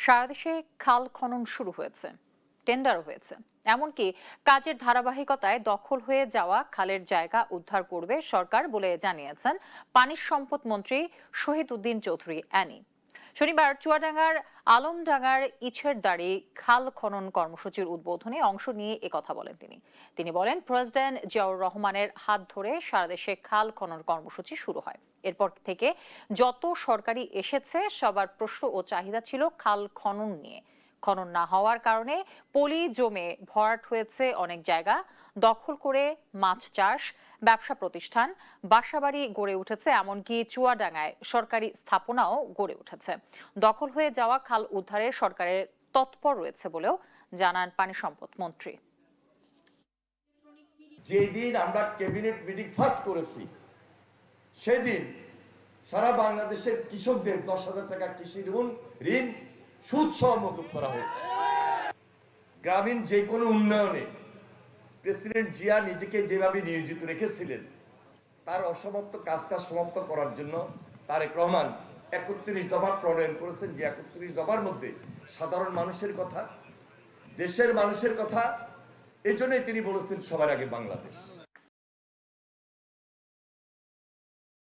সারা দেশে খাল খনন শুরু হয়েছে, টেন্ডারও হয়েছে। এমনকি কাজের ধারাবাহিকতায় দখল হয়ে যাওয়া খালের জায়গা উদ্ধার করবে সরকার বলে জানিয়েছেন পানি সম্পদ মন্ত্রী শহীদ উদ্দিন চৌধুরী অ্যানি। শনিবার চুয়াডাঙ্গার আলমডাঙ্গার ইছেরদাড়ি খাল খনন কর্মসূচির উদ্বোধনে অংশ নিয়ে একথা বলেন তিনি বলেন, প্রেসিডেন্ট জিয়াউর রহমানের হাত ধরে সারা দেশে খাল খনন কর্মসূচি শুরু হয়। এরপর থেকে যত সরকারি এসেছে সবার প্রশ্ন ও চাহিদা ছিল খাল খনন নিয়ে। খনন না হওয়ার কারণে পলি জমে ভরাট হয়েছে অনেক জায়গা, দখল করে মাছ চাষ, ব্যবসা প্রতিষ্ঠান, বাসাবাড়ি গড়ে উঠেছে, এমনকি চুয়াডাঙ্গায় সরকারি স্থাপনাও গড়ে উঠেছে। দখল হয়ে যাওয়া খাল উদ্ধারে সরকারের তৎপর রয়েছে বলেও জানান পানি সম্পদ মন্ত্রী। যেদিন আমরা ক্যাবিনেট মিটিং ফার্স্ট করেছি সেদিন সারা বাংলাদেশের কৃষকদের 10,000 টাকা কৃষি ঋণ সুদ সহ মকুব করা হয়েছে। গ্রামীণ যে কোনো উন্নয়নে প্রেসিডেন্ট জিয়া নিজেকে যেভাবে নিয়োজিত রেখেছিলেন তার অসমাপ্ত কাজটা সমাপ্ত করার জন্য তারেক রহমান 31 দফা প্রণয়ন করেছেন, যে 31 দফার মধ্যে সাধারণ মানুষের কথা, দেশের মানুষের কথা। এজন্যই তিনি বলেছেন সবার আগে বাংলাদেশ।